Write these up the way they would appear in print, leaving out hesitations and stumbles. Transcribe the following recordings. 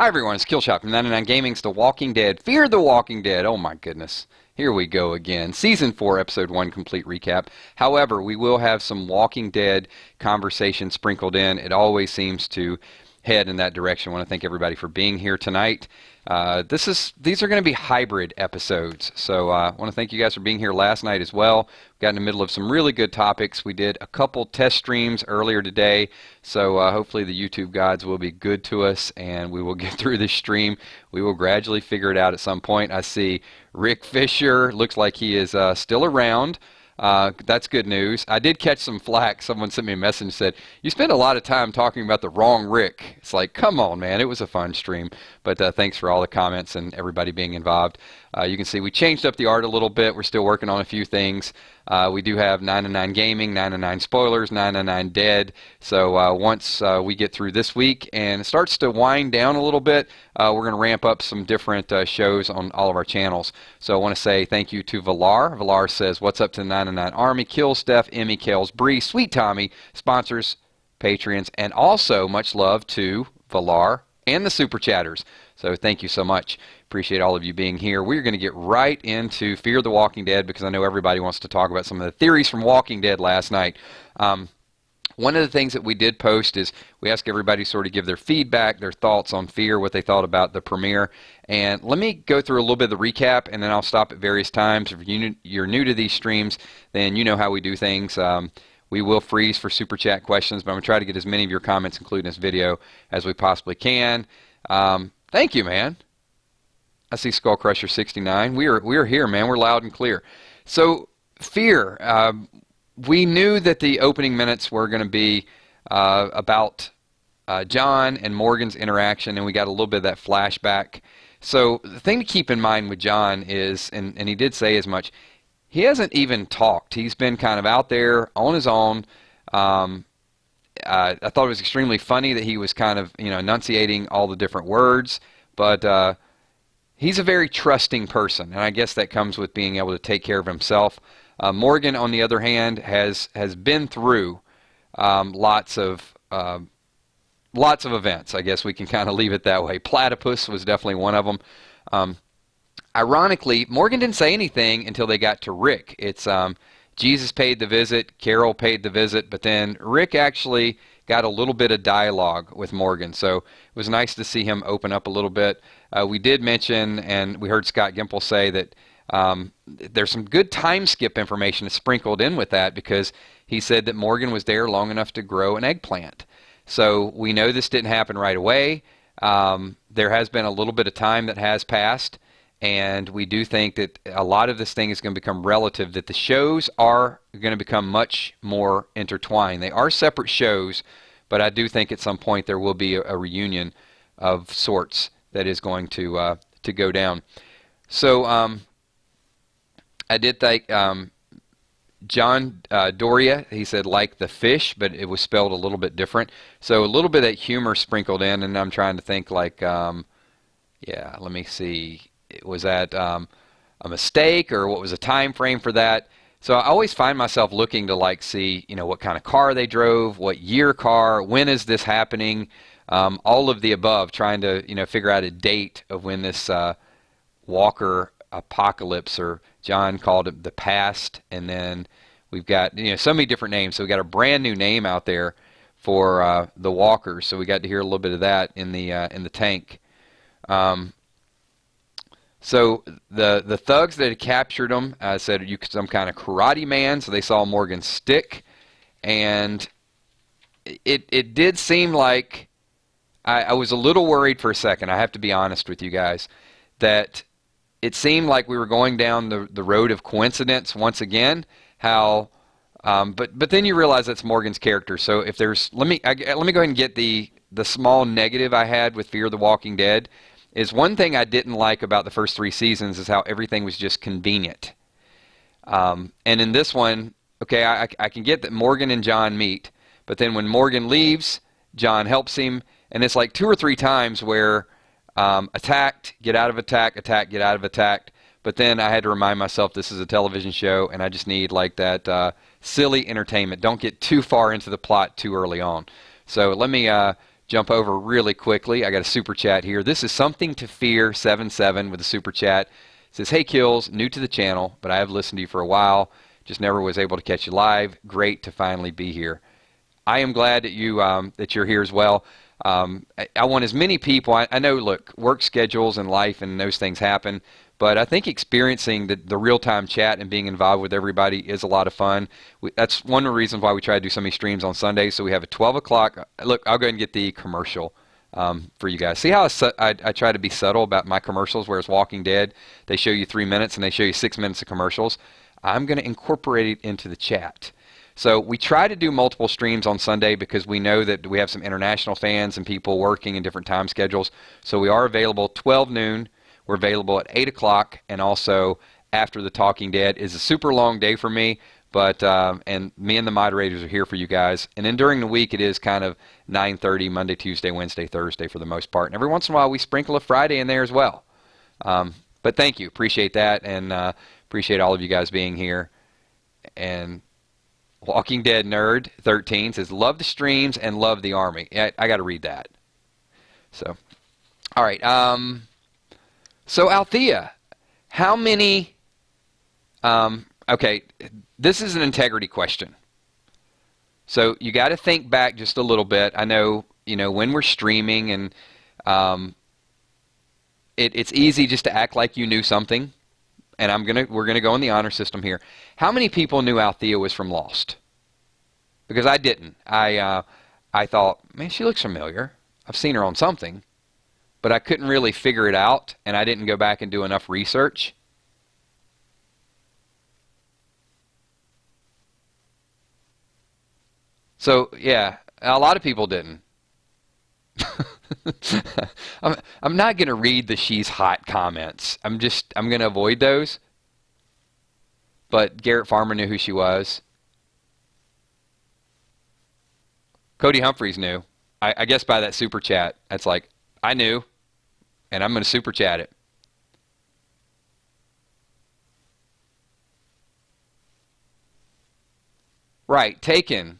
Hi everyone, it's Killshot from 99 Gaming's The Walking Dead. Fear the Walking Dead. Oh my goodness. Here we go again. Season 4, Episode 1 complete recap. However, we will have some Walking Dead conversation sprinkled in. It always seems to head in that direction. I want to thank everybody for being here tonight. These are going to be hybrid episodes, so I want to thank you guys for being here last night as well. We got in the middle of some really good topics. We did a couple test streams earlier today, so hopefully the YouTube gods will be good to us and we will get through this stream. We will gradually figure it out at some point. I see Rick Fisher, looks like he is still around. That's good news. I did catch some flack. Someone sent me a message and said, you spent a lot of time talking about the wrong Rick. It's like, come on, man. It was a fun stream. But thanks for all the comments and everybody being involved. You can see we changed up the art a little bit. We're still working on a few things. We do have 99 Gaming, 99 Spoilers, 99 Dead. So once we get through this week and it starts to wind down a little bit, we're going to ramp up some different shows on all of our channels. So I want to say thank you to Valar. Valar says, what's up to the 99 Army? Kill Steph, Emmy, Kales, Bree, Sweet Tommy, sponsors, Patreons, and also much love to Valar and the Super Chatters. So thank you so much. Appreciate all of you being here. We're going to get right into Fear the Walking Dead because I know everybody wants to talk about some of the theories from Walking Dead last night. One of the things that we did post is we asked everybody to sort of give their feedback, their thoughts on Fear, what they thought about the premiere. And let me go through a little bit of the recap, and then I'll stop at various times. If you're new to these streams, then you know how we do things. We will freeze for Super Chat questions, but I'm going to try to get as many of your comments included in this video as we possibly can. Thank you, man. I see Skull Crusher 69. We are here, man. We're loud and clear. So, Fear. We knew that the opening minutes were going to be about John and Morgan's interaction, and we got a little bit of that flashback. So the thing to keep in mind with John is, and he did say as much, he hasn't even talked. He's been kind of out there on his own. I thought it was extremely funny that he was kind of enunciating all the different words, but he's a very trusting person, and I guess that comes with being able to take care of himself. Morgan, on the other hand, has been through lots of events. I guess we can kind of leave it that way. Platypus was definitely one of them. Ironically, Morgan didn't say anything until they got to Rick. It's Jesus paid the visit, Carol paid the visit, but then Rick actually got a little bit of dialogue with Morgan. So it was nice to see him open up a little bit. We did mention, and we heard Scott Gimple say that there's some good time skip information sprinkled in with that because he said that Morgan was there long enough to grow an eggplant. So we know this didn't happen right away. There has been a little bit of time that has passed, and we do think that a lot of this thing is going to become relative, that the shows are going to become much more intertwined. They are separate shows, but I do think at some point there will be a reunion of sorts that is going to go down. So I did think John Doria, he said like the fish, but it was spelled a little bit different. So a little bit of that humor sprinkled in, and I'm trying to think like, yeah, let me see. Was that a mistake, or what was the time frame for that? So I always find myself looking to like see, what kind of car they drove, what year car, when is this happening, all of the above, trying to, figure out a date of when this Walker apocalypse, or John called it the past, and then we've got so many different names. So we got a brand new name out there for the Walkers. So we got to hear a little bit of that in the tank. So the thugs that had captured them said you some kind of karate man. So they saw Morgan's stick, and it did seem like I was a little worried for a second. I have to be honest with you guys that it seemed like we were going down the road of coincidence once again. But then you realize that's Morgan's character. So if there's let me go ahead and get the small negative I had with Fear the Walking Dead. Is one thing I didn't like about the first 3 seasons is how everything was just convenient. And in this one, okay, I can get that Morgan and John meet, but then when Morgan leaves, John helps him, and it's like 2 or 3 times where attacked, get out of attack, attack, get out of attack. But then I had to remind myself this is a television show, and I just need like that silly entertainment. Don't get too far into the plot too early on. So let me jump over really quickly. I got a super chat here. This is Something to Fear 77 with a super chat. It says, "Hey Kills, new to the channel, but I have listened to you for a while. Just never was able to catch you live. Great to finally be here." I am glad that you're here as well. I want as many people. I know, look, work schedules and life and those things happen, but I think experiencing the real-time chat and being involved with everybody is a lot of fun. That's one of the reasons why we try to do so many streams on Sundays. So we have a 12 o'clock. Look, I'll go ahead and get the commercial for you guys. See how I try to be subtle about my commercials, whereas Walking Dead, they show you 3 minutes and they show you 6 minutes of commercials. I'm going to incorporate it into the chat. So we try to do multiple streams on Sunday because we know that we have some international fans and people working in different time schedules. So we are available 12 noon. We're available at 8 o'clock, and also after the Talking Dead. Is a super long day for me, but and me and the moderators are here for you guys. And then during the week, it is kind of 9:30 Monday, Tuesday, Wednesday, Thursday for the most part. And every once in a while, we sprinkle a Friday in there as well. But thank you, appreciate that, and appreciate all of you guys being here. And Walking Dead Nerd 13 says, "Love the streams and love the Army." I got to read that. So, all right. So Althea, how many? Okay, this is an integrity question. So you got to think back just a little bit. I know, when we're streaming and it's easy just to act like you knew something. And we're gonna go in the honor system here. How many people knew Althea was from Lost? Because I didn't. I thought, man, she looks familiar. I've seen her on something, but I couldn't really figure it out, and I didn't go back and do enough research. So yeah, a lot of people didn't. I'm not going to read the "she's hot" comments. I'm going to avoid those. But Garrett Farmer knew who she was. Cody Humphreys knew. I guess by that super chat, that's like, I knew, and I'm going to super chat it. Right, Taken.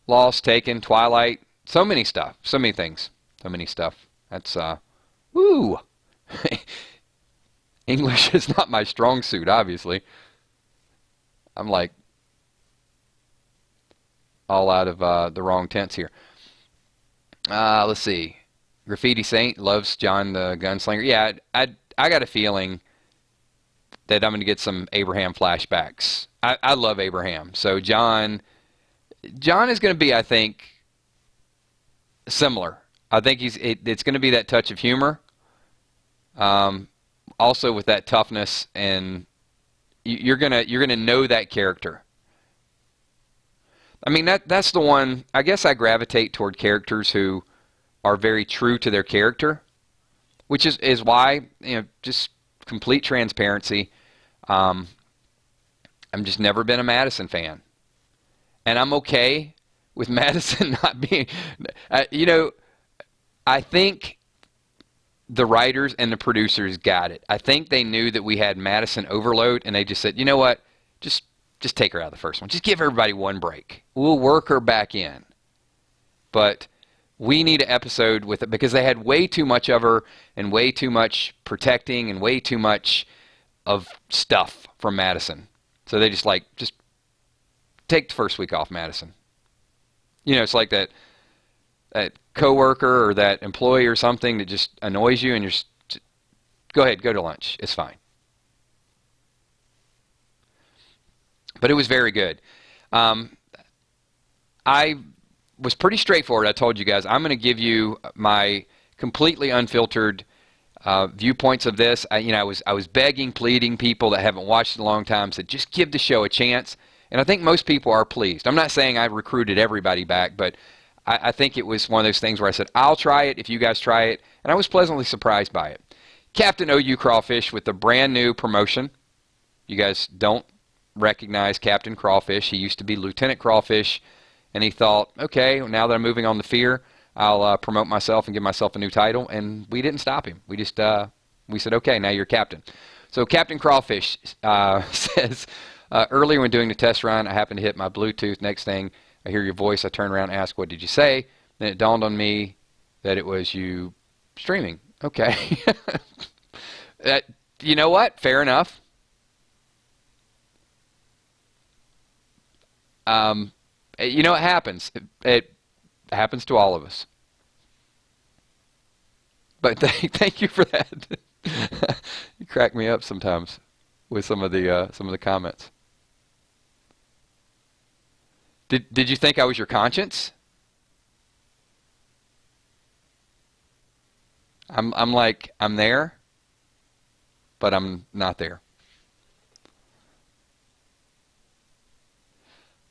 Lost, Taken, Twilight, so many stuff, so many things, so many stuff. That's, woo! English is not my strong suit, obviously. I'm like all out of the wrong tense here. Let's see. Graffiti Saint loves John the Gunslinger. Yeah, I got a feeling that I'm going to get some Abraham flashbacks. I love Abraham. So John is going to be, I think, similar. I think it's going to be that touch of humor. Also with that toughness, and you're gonna know that character. I mean, that's the one. I guess I gravitate toward characters who are very true to their character, which is why, just complete transparency. I'm just never been a Madison fan, and I'm okay with Madison not being. I think the writers and the producers got it. I think they knew that we had Madison overload, and they just said, you know what, just take her out of the first one. Just give everybody one break. We'll work her back in. But we need an episode with it, because they had way too much of her and way too much protecting and way too much of stuff from Madison. So they just take the first week off, Madison. It's like that coworker or that employee or something that just annoys you, and you're just, go ahead, go to lunch. It's fine. But it was very good. I was pretty straightforward. I told you guys, I'm going to give you my completely unfiltered viewpoints of this. I was begging, pleading people that haven't watched in a long time, said just give the show a chance. And I think most people are pleased. I'm not saying I recruited everybody back, but I think it was one of those things where I said, I'll try it if you guys try it. And I was pleasantly surprised by it. Captain OU Crawfish with the brand new promotion. You guys don't recognize Captain Crawfish. He used to be Lieutenant Crawfish. And he thought, okay, well, now that I'm moving on to Fear, I'll promote myself and give myself a new title. And we didn't stop him. We said, okay, now you're captain. So Captain Crawfish says, earlier when doing the test run, I happened to hit my Bluetooth. Next thing, I hear your voice. I turn around and ask, what did you say? Then it dawned on me that it was you streaming. Okay. You know what? Fair enough. You know, it happens. It happens to all of us. But thank you for that. You crack me up sometimes with some of the comments. Did you think I was your conscience? I'm like, I'm there, but I'm not there.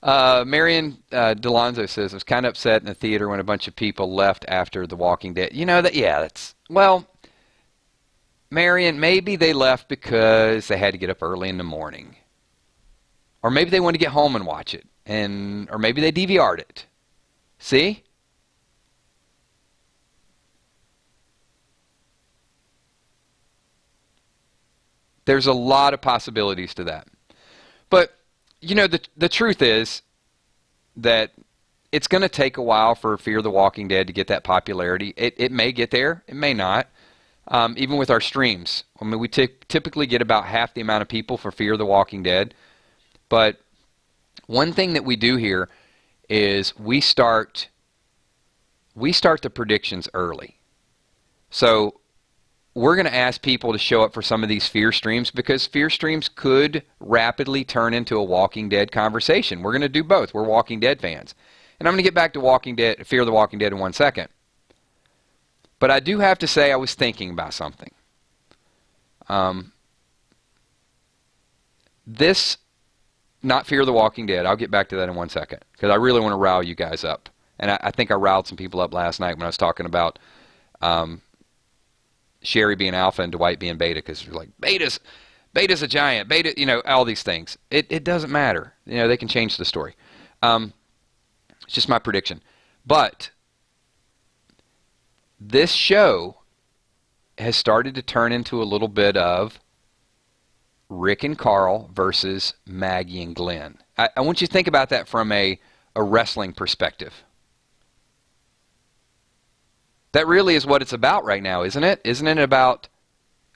Marion Delonzo says, I was kind of upset in the theater when a bunch of people left after The Walking Dead. You know, well, Marion, maybe they left because they had to get up early in the morning. Or maybe they wanted to get home and watch it. Or maybe they DVR'd it. See? There's a lot of possibilities to that. But, you know, the truth is that it's going to take a while for Fear the Walking Dead to get that popularity. It may get there. It may not. Even with our streams. I mean, we typically get about half the amount of people for Fear the Walking Dead. But one thing that we do here is we start the predictions early. So we're going to ask people to show up for some of these fear streams because fear streams could rapidly turn into a Walking Dead conversation. We're going to do both. We're Walking Dead fans. And I'm going to get back to Fear the Walking Dead in 1 second. But I do have to say I was thinking about something. This, not Fear the Walking Dead. I'll get back to that in 1 second because I really want to rile you guys up. And I think I riled some people up last night when I was talking about Sherry being alpha and Dwight being beta because you're like, beta's a giant, beta, you know, all these things. It doesn't matter. You know, they can change the story. It's just my prediction. But this show has started to turn into a little bit of Rick and Carl versus Maggie and Glenn. I want you to think about that from a wrestling perspective. That really is what it's about right now, isn't it? Isn't it about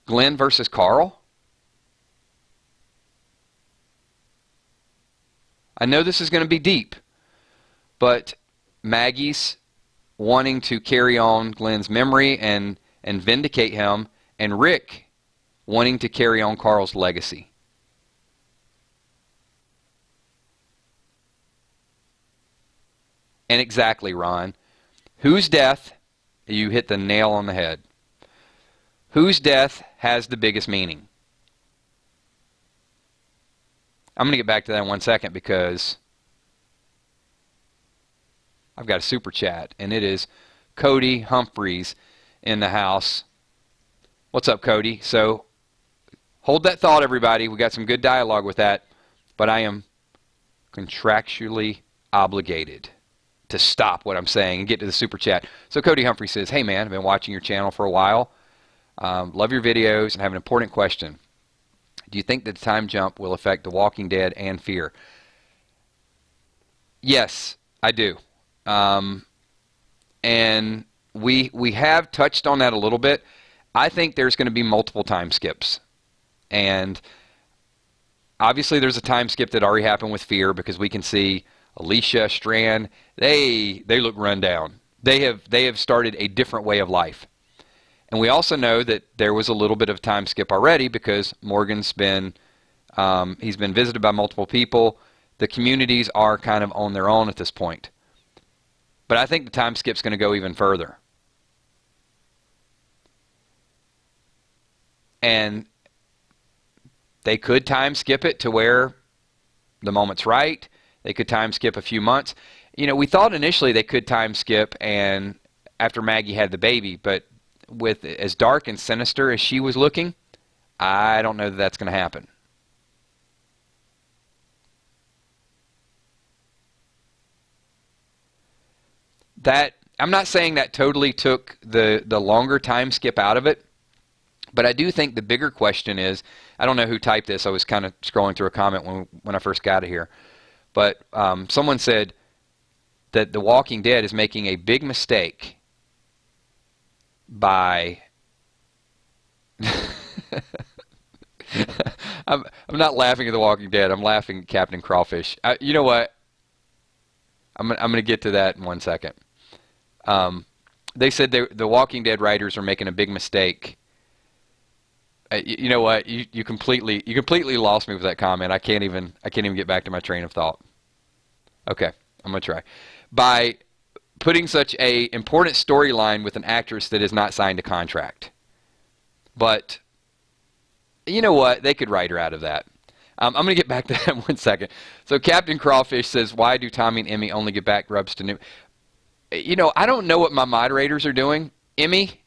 Glenn versus Carl? I know this is going to be deep, but Maggie's wanting to carry on Glenn's memory and vindicate him, and Rick wanting to carry on Carl's legacy. And exactly, Ron, whose death, you hit the nail on the head. Whose death has the biggest meaning? I'm going to get back to that in 1 second because I've got a super chat, and it is Cody Humphreys in the house. What's up, Cody? So hold that thought, everybody. We got some good dialogue with that, but I am contractually obligated to stop what I'm saying and get to the super chat. So Cody Humphrey says, hey man, I've been watching your channel for a while. Love your videos and have an important question. Do you think that the time jump will affect The Walking Dead and Fear? Yes, I do. And we have touched on that a little bit. I think there's going to be multiple time skips. And obviously there's a time skip that already happened with Fear because we can see Alicia, Strand, they look run down. They have started a different way of life. And we also know that there was a little bit of time skip already because Morgan's been he's been visited by multiple people. The communities are kind of on their own at this point. But I think the time skip's going to go even further. And they could time skip it to where the moment's right. They could time skip a few months. You know, we thought initially they could time skip and after Maggie had the baby, but with as dark and sinister as she was looking, I don't know that that's going to happen. That I'm not saying that totally took the longer time skip out of it, but I do think the bigger question is, I don't know who typed this. I was kind of scrolling through a comment when I first got here. But someone said that The Walking Dead is making a big mistake by... I'm not laughing at The Walking Dead. I'm laughing at Captain Crawfish. You know what? I'm going to get to that in 1 second. They said the Walking Dead writers are making a big mistake. You know what? You completely lost me with that comment. I can't even get back to my train of thought. Okay, I'm going to try. By putting such a important storyline with an actress that is not signed a contract. But you know what? They could write her out of that. I'm going to get back to that in 1 second. So Captain Crawfish says, why do Tommy and Emmy only get back rubs to new? You know, I don't know what my moderators are doing. Emmy,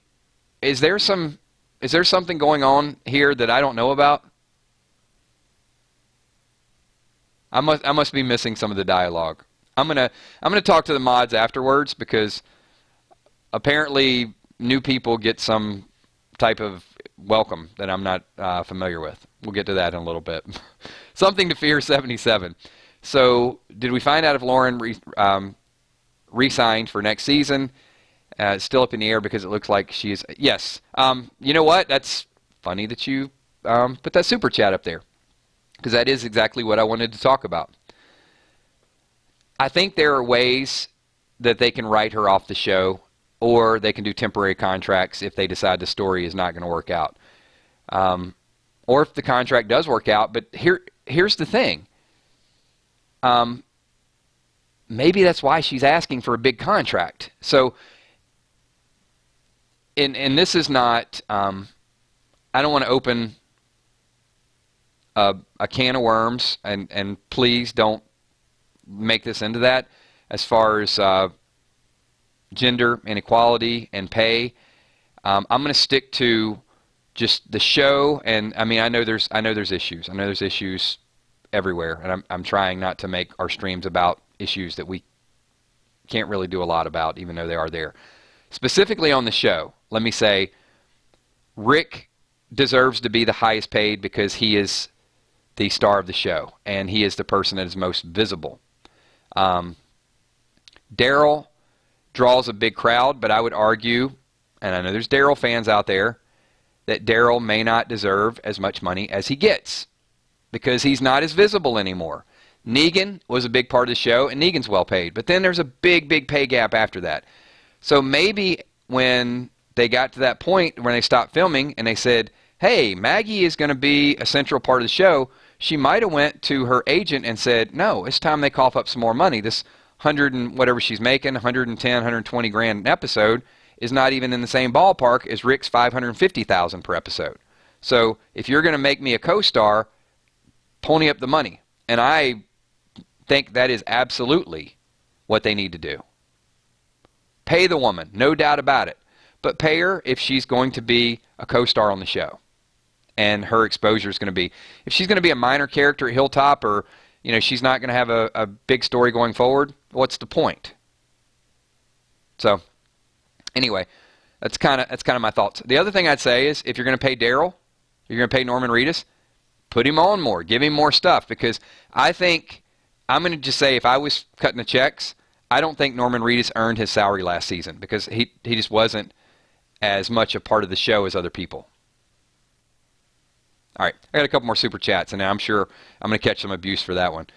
is there something going on here that I don't know about? I must be missing some of the dialogue. I'm gonna talk to the mods afterwards because apparently new people get some type of welcome that I'm not familiar with. We'll get to that in a little bit. Something to fear 77. So did we find out if Lauren re-signed for next season? It's still up in the air because it looks like she's... Yes. You know what? That's funny that you put that super chat up there because that is exactly what I wanted to talk about. I think there are ways that they can write her off the show, or they can do temporary contracts if they decide the story is not going to work out. Or if the contract does work out, but here's the thing. Maybe that's why she's asking for a big contract. So, and this is not, I don't want to open a can of worms, and please don't make this into that as far as gender inequality and pay. I'm going to stick to just the show, and I mean I know there's issues. I know there's issues everywhere, and I'm trying not to make our streams about issues that we can't really do a lot about, even though they are there. Specifically on the show, let me say Rick deserves to be the highest paid because he is the star of the show, and he is the person that is most visible. Daryl draws a big crowd, but I would argue, and I know there's Daryl fans out there, that Daryl may not deserve as much money as he gets because he's not as visible anymore. Negan was a big part of the show, and Negan's well paid, but then there's a big pay gap after that. So maybe when they got to that point when they stopped filming and they said, hey, Maggie is going to be a central part of the show, she might have went to her agent and said, no, it's time they cough up some more money. This 100 and whatever she's making, 110, 120 grand an episode, is not even in the same ballpark as Rick's 550,000 per episode. So if you're going to make me a co-star, pony up the money. And I think that is absolutely what they need to do. Pay the woman, no doubt about it. But pay her if she's going to be a co-star on the show. And her exposure is going to be, if she's going to be a minor character at Hilltop, or you know she's not going to have a big story going forward, what's the point? So anyway, that's kind of my thoughts. The other thing I'd say is if you're going to pay Daryl, you're going to pay Norman Reedus, put him on more, give him more stuff, because I think, I'm going to just say if I was cutting the checks, I don't think Norman Reedus earned his salary last season because he just wasn't as much a part of the show as other people. All right, I got a couple more super chats, and I'm sure I'm going to catch some abuse for that one.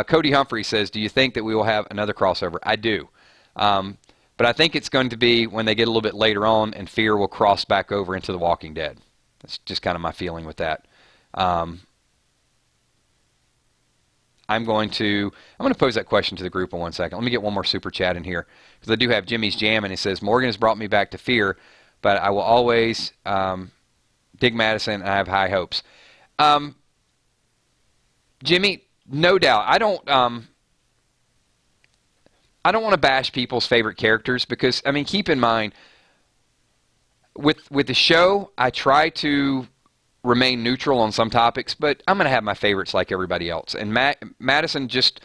Cody Humphrey says, do you think that we will have another crossover? I do. But I think it's going to be when they get a little bit later on and Fear will cross back over into The Walking Dead. That's just kind of my feeling with that. I'm going to pose that question to the group in 1 second. Let me get one more super chat in here because I do have Jimmy's Jam, and he says, Morgan has brought me back to Fear, but I will always dig Madison, and I have high hopes. Jimmy, no doubt. I don't want to bash people's favorite characters because, I mean, keep in mind, with the show, I try to remain neutral on some topics, but I'm going to have my favorites like everybody else. And Madison just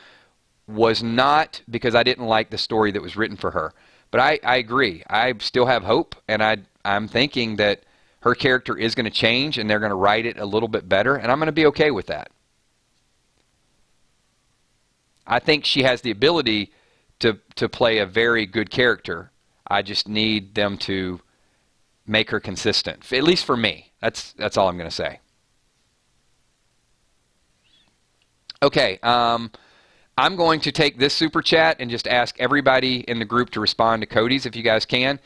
was not because I didn't like the story that was written for her. But I agree. I still have hope, and I'm thinking that her character is going to change and they're going to write it a little bit better, and I'm going to be okay with that. I think she has the ability to play a very good character. I just need them to make her consistent, at least for me. That's all I'm going to say. Okay, I'm going to take this super chat and just ask everybody in the group to respond to Cody's if you guys can.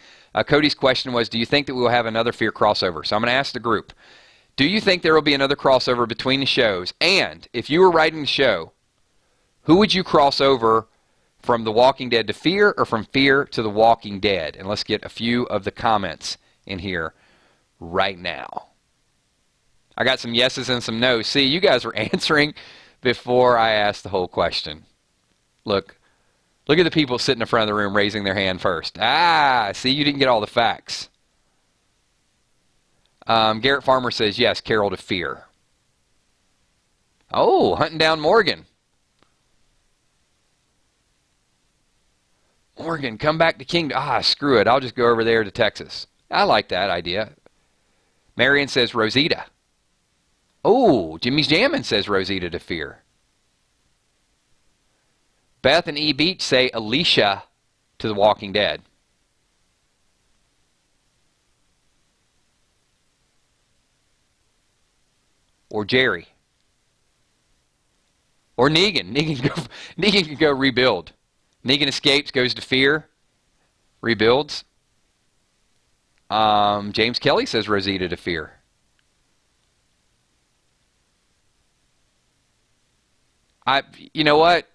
Cody's question was, do you think that we will have another Fear crossover? So I'm going to ask the group, do you think there will be another crossover between the shows? And if you were writing the show, who would you cross over from The Walking Dead to Fear, or from Fear to The Walking Dead? And let's get a few of the comments in here right now. I got some yeses and some no's. See, you guys were answering before I asked the whole question. Look at the people sitting in front of the room raising their hand first. See, you didn't get all the facts. Garrett Farmer says, yes, Carol to Fear. Oh, hunting down Morgan. Morgan, come back to Kingdom. Screw it. I'll just go over there to Texas. I like that idea. Marion says Rosita. Oh, Jimmy's Jammin' says Rosita to Fear. Beth and E. Beach say Alicia to The Walking Dead. Or Jerry. Or Negan. Negan can go rebuild. Negan escapes, goes to Fear, rebuilds. James Kelly says Rosita to Fear. You know what?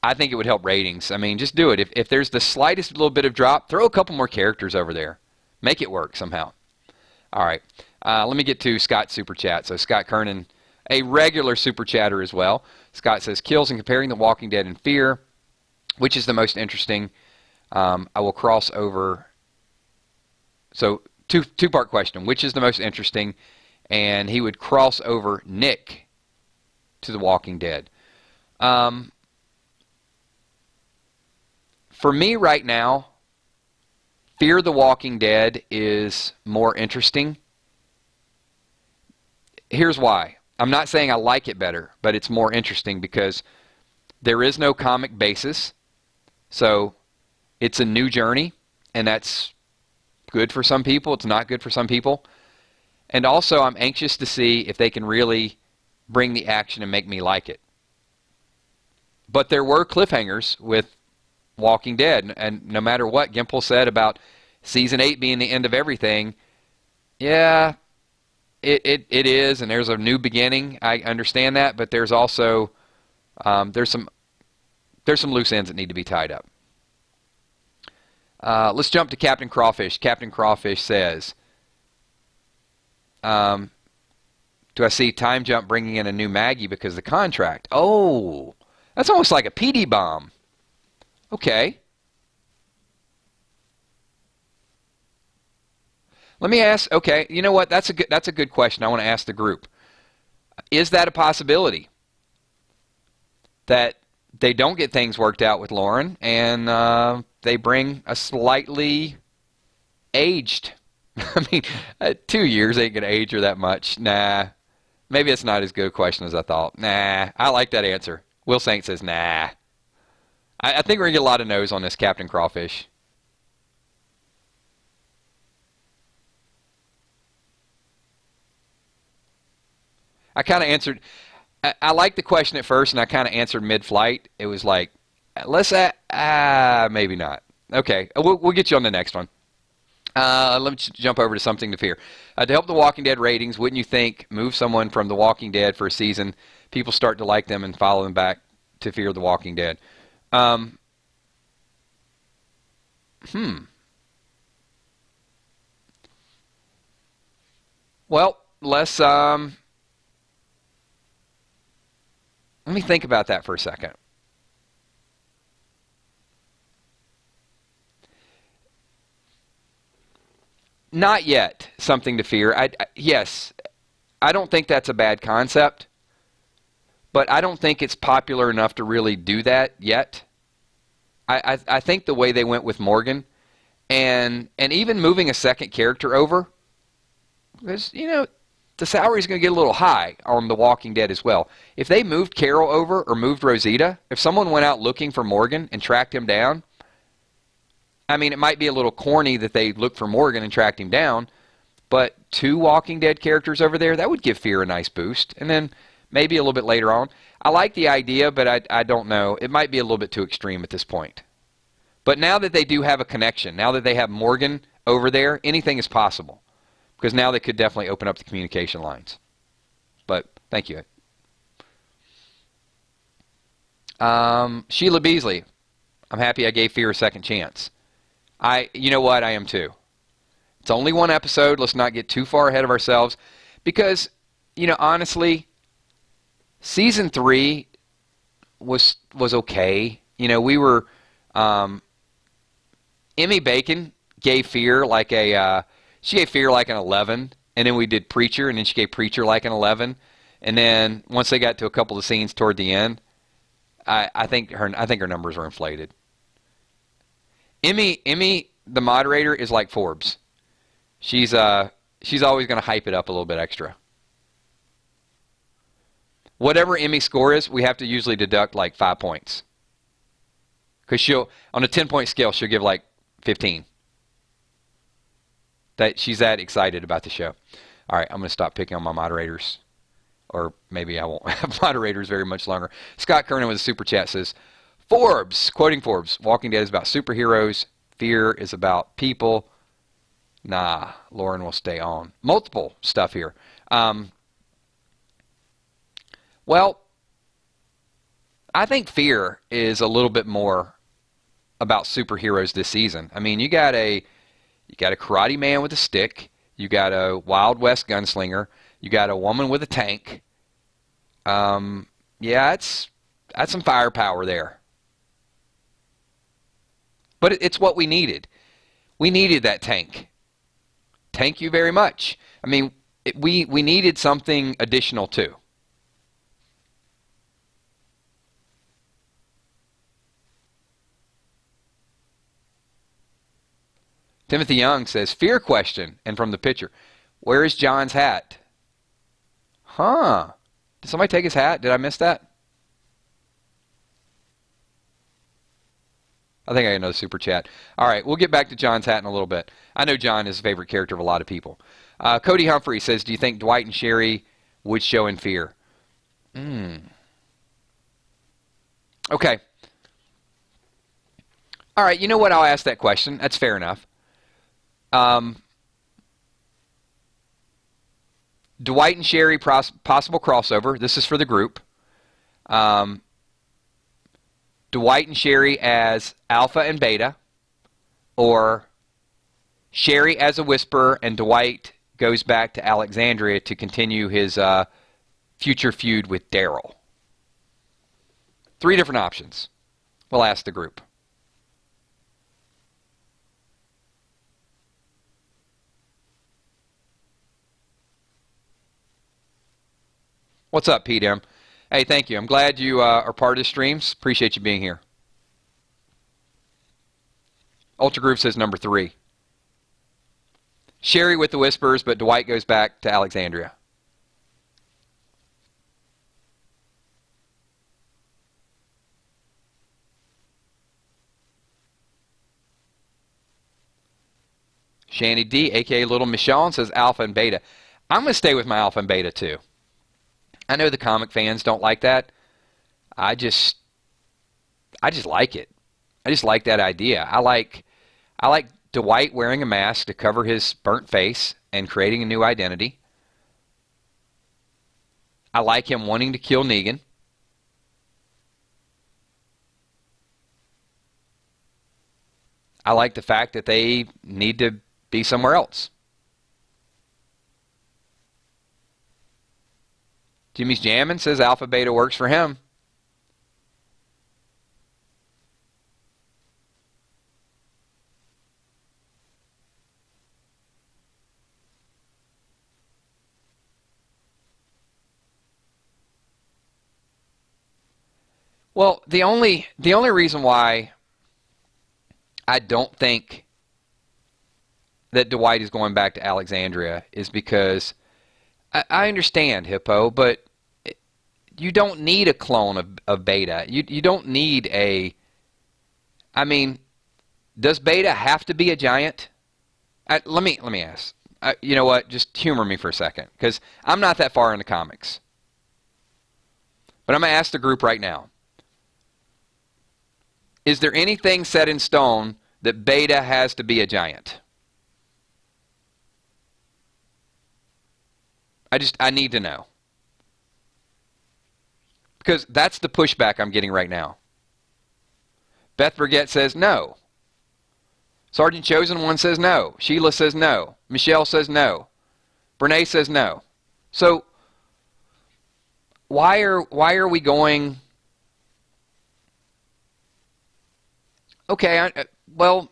I think it would help ratings. I mean, just do it. If there's the slightest little bit of drop, throw a couple more characters over there. Make it work somehow. All right. Let me get to Scott's super chat. So Scott Kernan, a regular super chatter as well. Scott says, kills and comparing The Walking Dead and Fear, which is the most interesting? I will cross over. So two-part question. Which is the most interesting? And he would cross over Nick to The Walking Dead. For me right now, Fear the Walking Dead is more interesting. Here's why. I'm not saying I like it better, but it's more interesting because there is no comic basis. So it's a new journey, and that's good for some people. It's not good for some people. And also, I'm anxious to see if they can really bring the action and make me like it. But there were cliffhangers with Walking Dead, and no matter what Gimple said about Season 8 being the end of everything, yeah, it is, and there's a new beginning. I understand that, but there's also there's some loose ends that need to be tied up. Let's jump to Captain Crawfish. Captain Crawfish says, do I see Time Jump bringing in a new Maggie because of the contract? Oh, that's almost like a PD bomb. Okay. Let me ask, okay, you know what? That's a good question. I want to ask the group. Is that a possibility? That they don't get things worked out with Lauren and they bring a slightly aged, I mean, 2 years ain't going to age her that much. Nah. Maybe it's not as good a question as I thought. Nah. I like that answer. Will Saint says nah. I think we're going to get a lot of no's on this, Captain Crawfish. I kind of answered. I liked the question at first, and I kind of answered mid-flight. It was like, let's maybe not. Okay, we'll get you on the next one. Let me jump over to something to fear. To help The Walking Dead ratings, wouldn't you think move someone from The Walking Dead for a season, people start to like them and follow them back to fear The Walking Dead? Well, let's let me think about that for a second. Not yet, something to fear. Yes, I don't think that's a bad concept, but I don't think it's popular enough to really do that yet. I think the way they went with Morgan And even moving a second character over, because, the salary is going to get a little high on The Walking Dead as well. If they moved Carol over or moved Rosita, if someone went out looking for Morgan and tracked him down, I mean, it might be a little corny that they looked for Morgan and tracked him down, but 2 Walking Dead characters over there, that would give Fear a nice boost. And then maybe a little bit later on. I like the idea, but I don't know. It might be a little bit too extreme at this point. But now that they do have a connection, now that they have Morgan over there, anything is possible. Because now they could definitely open up the communication lines. But thank you. Sheila Beasley, I'm happy I gave Fear a second chance. You know what? I am too. It's only one episode. Let's not get too far ahead of ourselves. Because, honestly, season 3 was okay. We were... Emmy Bacon gave Fear like she gave Fear like an 11, and then we did Preacher, and then she gave Preacher like an 11, and then once they got to a couple of scenes toward the end, I think her numbers were inflated. Emmy, the moderator, is like Forbes. She's always going to hype it up a little bit extra. Whatever Emmy score is, we have to usually deduct like 5 points. Because on a 10-point scale, she'll give like 15. She's that excited about the show. All right, I'm going to stop picking on my moderators. Or maybe I won't have moderators very much longer. Scott Kernan with a super chat says, Forbes, quoting Forbes, Walking Dead is about superheroes. Fear is about people. Nah, Lauren will stay on. Multiple stuff here. Well, I think Fear is a little bit more about superheroes this season. I mean, you got a karate man with a stick, you got a Wild West gunslinger, you got a woman with a tank. Yeah, that's some firepower there. But it's what we needed. We needed that tank. Thank you very much. I mean, we needed something additional too. Timothy Young says, Fear question, and from the picture, where is John's hat? Huh. Did somebody take his hat? Did I miss that? I think I got another super chat. All right, we'll get back to John's hat in a little bit. I know John is a favorite character of a lot of people. Cody Humphrey says, do you think Dwight and Sherry would show in Fear? Okay. All right, you know what? I'll ask that question. That's fair enough. Dwight and Sherry possible crossover. This is for the group. Dwight and Sherry as Alpha and Beta, or Sherry as a Whisperer and Dwight goes back to Alexandria to continue his future feud with Daryl. 3 different options. We'll ask the group. What's up, Pete M? Hey, thank you. I'm glad you are part of the streams. Appreciate you being here. Ultra Group says number 3. Sherry with the Whispers, but Dwight goes back to Alexandria. Shanny D, a.k.a. Little Michonne, says Alpha and Beta. I'm going to stay with my Alpha and Beta, too. I know the comic fans don't like that. I just like it. I just like that idea. I like Dwight wearing a mask to cover his burnt face and creating a new identity. I like him wanting to kill Negan. I like the fact that they need to be somewhere else. Jimmy's Jammin' says Alpha Beta works for him. Well, the only reason why I don't think that Dwight is going back to Alexandria is because I understand, Hippo, but you don't need a clone of Beta. You don't need a... I mean, does Beta have to be a giant? Let me ask. You know what? Just humor me for a second, because I'm not that far in the comics. But I'm going to ask the group right now. Is there anything set in stone that Beta has to be a giant? I need to know. Because that's the pushback I'm getting right now. Beth Burgett says no. Sergeant Chosen One says no. Sheila says no. Michelle says no. Brene says no. So why are we going... Okay, well,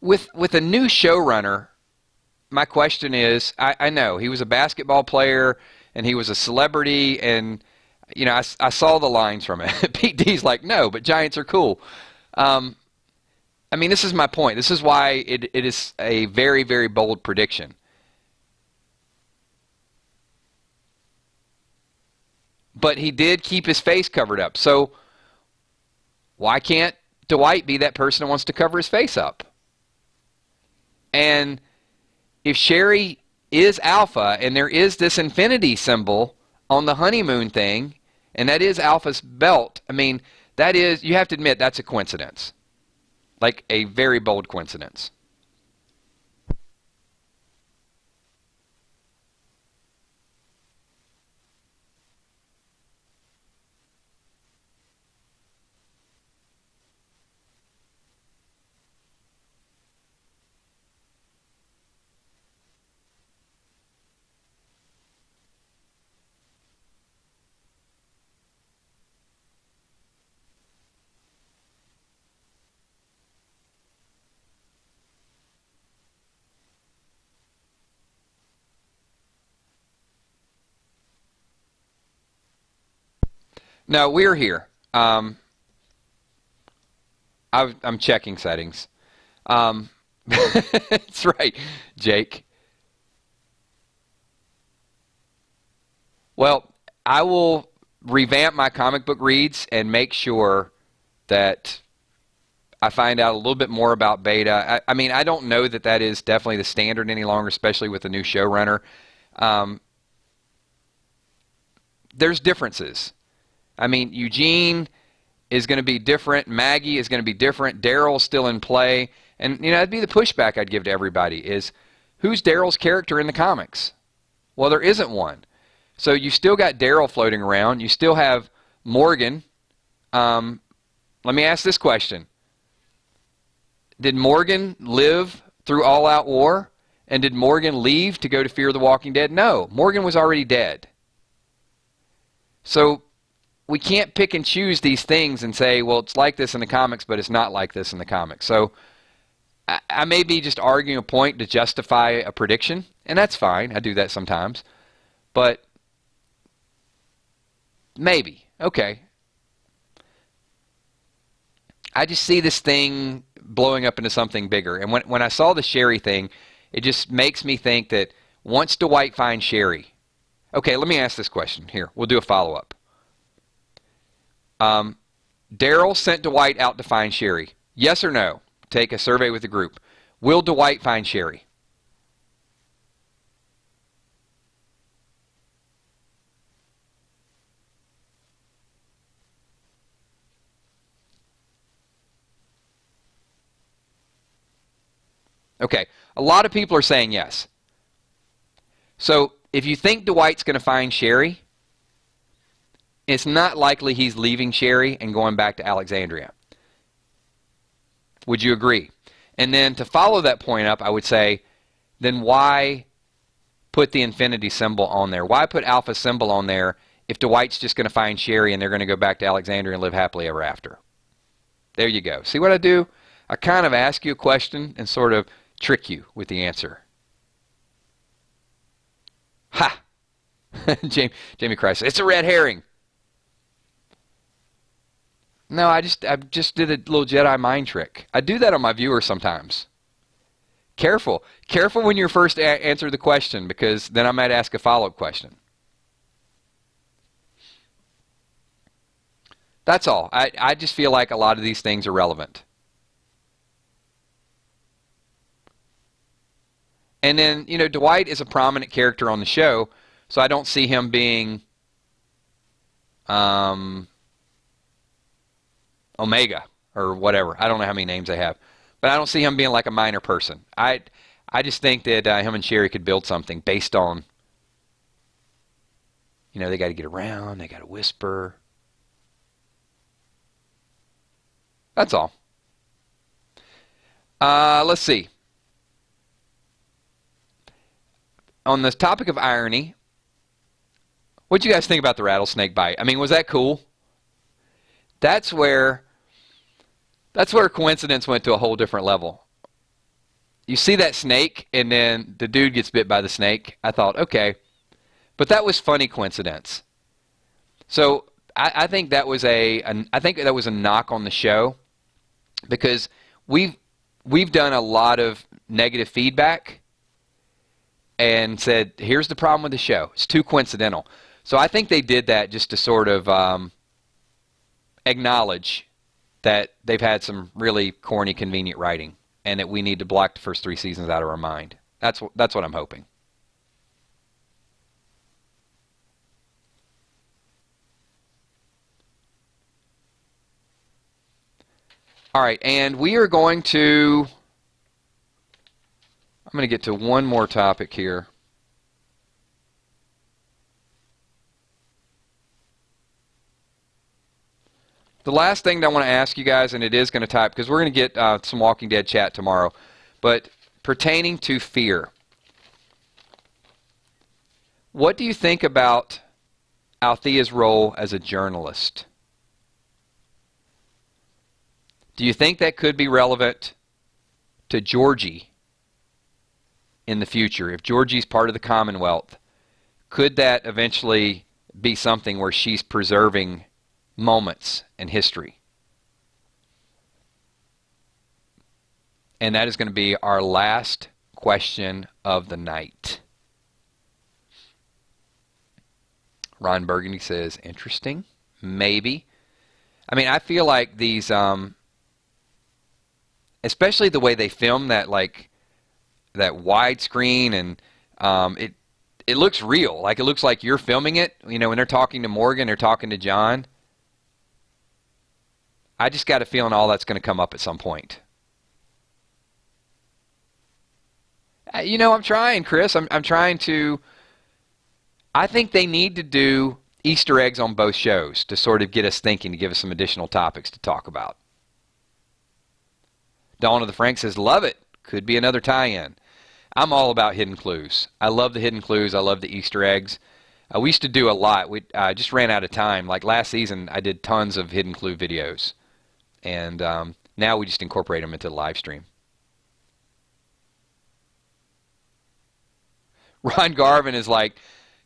with a new showrunner, my question is, I know he was a basketball player and he was a celebrity, and you know I saw the lines from it. Pete D's like, no, but giants are cool. I mean, this is my point. This is why it is a very, very bold prediction. But he did keep his face covered up. So why can't Dwight be that person who wants to cover his face up? And if Sherry is Alpha and there is this infinity symbol on the honeymoon thing, and that is Alpha's belt, I mean, that is, you have to admit, that's a coincidence. Like a very bold coincidence. No, we're here. I'm checking settings. That's right, Jake. Well, I will revamp my comic book reads and make sure that I find out a little bit more about Beta. I mean, I don't know that that is definitely the standard any longer, especially with the new showrunner. There's differences. I mean, Eugene is going to be different. Maggie is going to be different. Daryl's still in play. And, you know, that'd be the pushback I'd give to everybody is, who's Daryl's character in the comics? Well, there isn't one. So you still got Daryl floating around. You still have Morgan. Let me ask this question. Did Morgan live through All Out War? And did Morgan leave to go to Fear the Walking Dead? No. Morgan was already dead. So we can't pick and choose these things and say, well, it's like this in the comics, but it's not like this in the comics. So I may be just arguing a point to justify a prediction, and that's fine. I do that sometimes. But maybe. Okay. I just see this thing blowing up into something bigger. And when I saw the Sherry thing, it just makes me think that once Dwight finds Sherry... Okay, let me ask this question. Here, we'll do a follow-up. Daryl sent Dwight out to find Sherry. Yes or no? Take a survey with the group. Will Dwight find Sherry? Okay, a lot of people are saying yes. So if you think Dwight's going to find Sherry, it's not likely he's leaving Sherry and going back to Alexandria. Would you agree? And then to follow that point up, I would say, then why put the infinity symbol on there? Why put Alpha symbol on there if Dwight's just going to find Sherry and they're going to go back to Alexandria and live happily ever after? There you go. See what I do? I kind of ask you a question and sort of trick you with the answer. Ha! Jamie Christ, it's a red herring. No, I just did a little Jedi mind trick. I do that on my viewers sometimes. Careful. Careful when you first answer the question, because then I might ask a follow-up question. That's all. I just feel like a lot of these things are relevant. And then, Dwight is a prominent character on the show, so I don't see him being Omega or whatever. I don't know how many names they have. But I don't see him being like a minor person. I just think that him and Sherry could build something based on, they got to get around, they got to whisper. That's all. Let's see. On the topic of irony, what do you guys think about the rattlesnake bite? I mean, was that cool? That's where coincidence went to a whole different level. You see that snake, and then the dude gets bit by the snake. I thought, okay. But that was funny coincidence. So I think that was a knock on the show, because we've done a lot of negative feedback and said, here's the problem with the show. It's too coincidental. So I think they did that just to sort of acknowledge that they've had some really corny, convenient writing, and that we need to block the first 3 seasons out of our mind. That's what I'm hoping. All right, and we are going to... I'm going to get to one more topic here. The last thing that I want to ask you guys, and it is going to type, because we're going to get some Walking Dead chat tomorrow, but pertaining to fear. What do you think about Althea's role as a journalist? Do you think that could be relevant to Georgie in the future? If Georgie's part of the Commonwealth, could that eventually be something where she's preserving moments in history? And that is going to be our last question of the night. Ron Burgundy says, interesting. Maybe. I mean, I feel like these... especially the way they film that, like that widescreen, and it looks real. Like, it looks like you're filming it. When they're talking to Morgan, they're talking to John. I just got a feeling all that's going to come up at some point. I'm trying, Chris. I'm trying to. I think they need to do Easter eggs on both shows to sort of get us thinking, to give us some additional topics to talk about. Dawn of the Frank says, love it. Could be another tie-in. I'm all about hidden clues. I love the hidden clues. I love the Easter eggs. We used to do a lot. We just ran out of time. Like last season, I did tons of hidden clue videos. And now we just incorporate them into the live stream. Ron Garvin is like,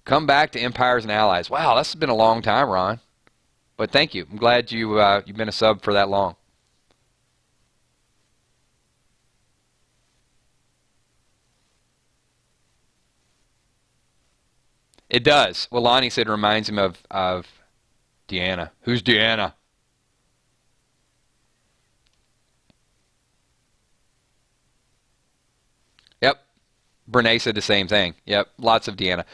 come back to Empires and Allies. Wow, that's been a long time, Ron. But thank you. I'm glad you've been a sub for that long. It does. Well, Lonnie said it reminds him of Deanna. Who's Deanna? Yep. Brene said the same thing. Yep. Lots of Deanna.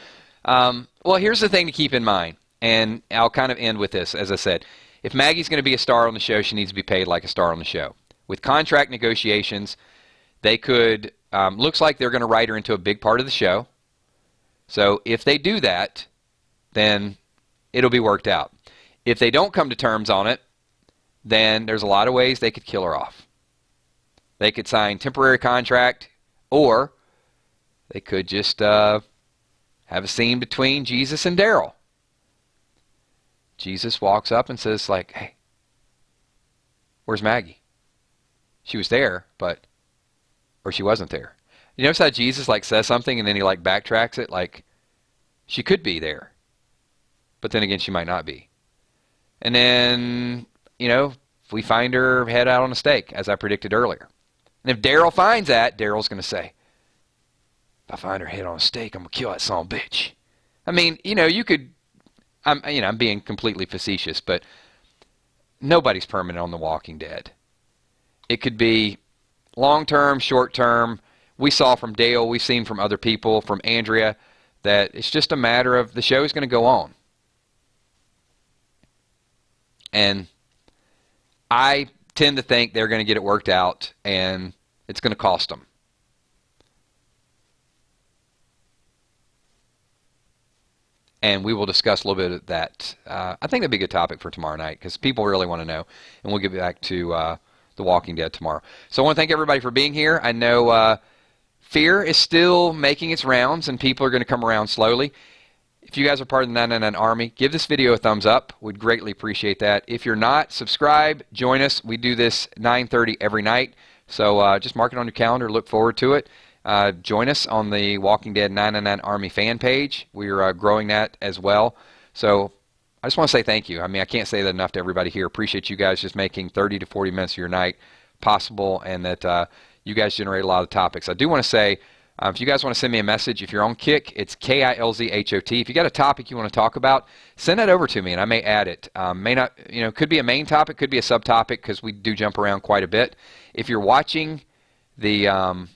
Well, here's the thing to keep in mind, and I'll kind of end with this. As I said, if Maggie's going to be a star on the show, she needs to be paid like a star on the show. With contract negotiations, they could, looks like they're going to write her into a big part of the show. So if they do that, then it'll be worked out. If they don't come to terms on it, then there's a lot of ways they could kill her off. They could sign temporary contract, or they could just have a scene between Jesus and Daryl. Jesus walks up and says, like, hey, where's Maggie? She was there, or she wasn't there. You notice how Jesus like says something and then he like backtracks it, like she could be there, but then again she might not be. And then, if we find her head out on a stake, as I predicted earlier, And if Daryl finds that, Daryl's going to say, if I find her head on a stake, I'm going to kill that son of a bitch. I mean, you could, I'm being completely facetious, but nobody's permanent on The Walking Dead. It could be long-term, short-term. We saw from Dale, we've seen from other people, from Andrea, that it's just a matter of the show's going to go on. And I tend to think they're going to get it worked out, and it's going to cost them. And we will discuss a little bit of that. I think that'd be a good topic for tomorrow night because people really want to know. And we'll get back to The Walking Dead tomorrow. So I want to thank everybody for being here. I know fear is still making its rounds, and people are going to come around slowly. If you guys are part of the 999 Army, give this video a thumbs up. We'd greatly appreciate that. If you're not, subscribe. Join us. We do this 9:30 every night. So just mark it on your calendar. Look forward to it. Join us on the Walking Dead 999 Army fan page. We're growing that as well. So I just want to say thank you. I mean, I can't say that enough to everybody here. Appreciate you guys just making 30 to 40 minutes of your night possible, and that you guys generate a lot of topics. I do want to say, if you guys want to send me a message, if you're on Kick, it's KILZHOT. If you got a topic you want to talk about, send that over to me, and I may add it. May not, could be a main topic, could be a subtopic, because we do jump around quite a bit. If you're watching the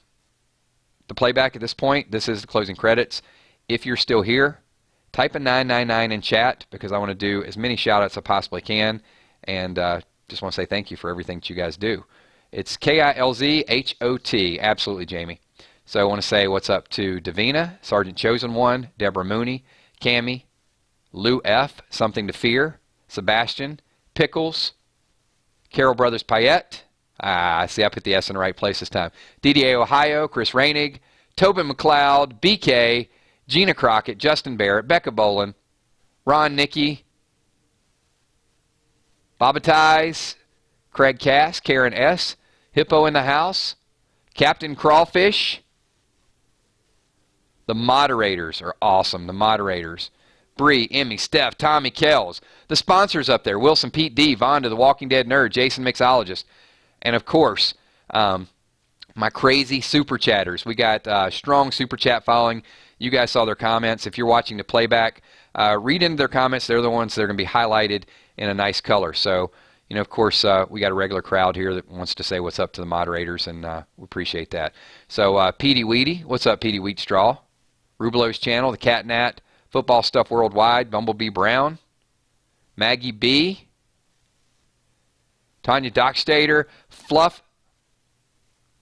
playback at this point, this is the closing credits. If you're still here, type a 999 in chat, because I want to do as many shout-outs as I possibly can, and just want to say thank you for everything that you guys do. It's KILZHOT. Absolutely, Jamie. So I want to say what's up to Davina, Sergeant Chosen One, Deborah Mooney, Cammie, Lou F., Something to Fear, Sebastian, Pickles, Carol Brothers Payette. I see I put the S in the right place this time. DDA Ohio, Chris Reinig, Tobin McLeod, BK, Gina Crockett, Justin Barrett, Becca Bolin, Ron Nicky, Baba Ties, Craig Cass, Karen S., Hippo in the House, Captain Crawfish. The moderators are awesome. The moderators. Bree, Emmy, Steph, Tommy Kells. The sponsors up there. Wilson, Pete D, Vonda, The Walking Dead Nerd, Jason Mixologist. And of course, my crazy super chatters. We got strong super chat following. You guys saw their comments. If you're watching the playback, read into their comments. They're the ones that are going to be highlighted in a nice color. So, of course, we got a regular crowd here that wants to say what's up to the moderators, and we appreciate that. So, Petey Weedy, what's up, Petey Wheatstraw? Rubelow's Channel, The Cat Nat, Football Stuff Worldwide, Bumblebee Brown, Maggie B, Tanya Dockstader, Fluff.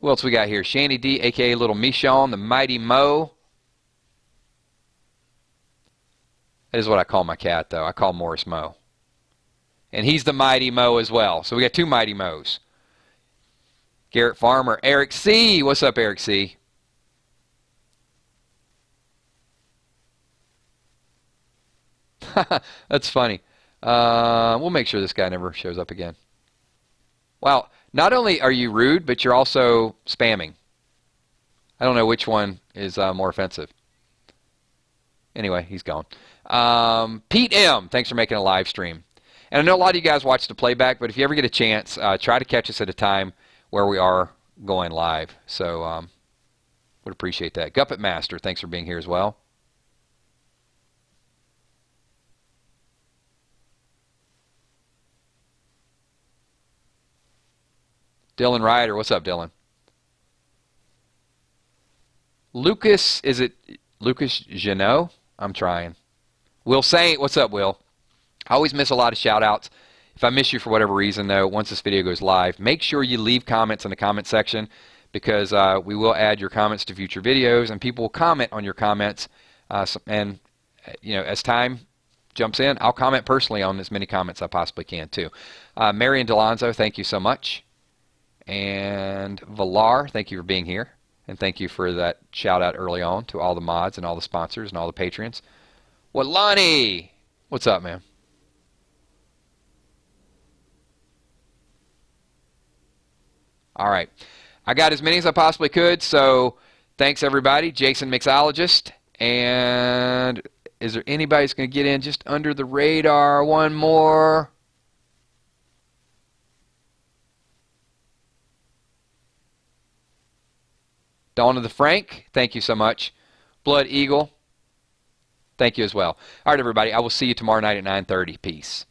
Who else we got here? Shanny D, a.k.a. Little Michonne, The Mighty Mo. That is what I call my cat, though. I call Morris Mo. And he's the Mighty Mo as well. So we got two Mighty Mo's. Garrett Farmer, Eric C. What's up, Eric C.? That's funny. We'll make sure this guy never shows up again. Wow, not only are you rude, but you're also spamming. I don't know which one is more offensive. Anyway, he's gone. Pete M., thanks for making a live stream. And I know a lot of you guys watch the playback, but if you ever get a chance, try to catch us at a time where we are going live. So would appreciate that. Guppet Master, thanks for being here as well. Dylan Ryder, what's up, Dylan? Lucas, is it Lucas Janot? I'm trying. Will Saint, what's up, Will? I always miss a lot of shout-outs. If I miss you for whatever reason, though, once this video goes live, make sure you leave comments in the comment section, because we will add your comments to future videos, and people will comment on your comments. And, as time jumps in, I'll comment personally on as many comments I possibly can, too. Marion Delonzo, thank you so much. And Valar, thank you for being here. And thank you for that shout-out early on to all the mods and all the sponsors and all the patrons. Walani, what's up, man? All right. I got as many as I possibly could, so thanks, everybody. Jason Mixologist. And is there anybody who's going to get in just under the radar? One more. Dawn of the Frank, thank you so much. Blood Eagle, thank you as well. All right, everybody, I will see you tomorrow night at 9:30. Peace.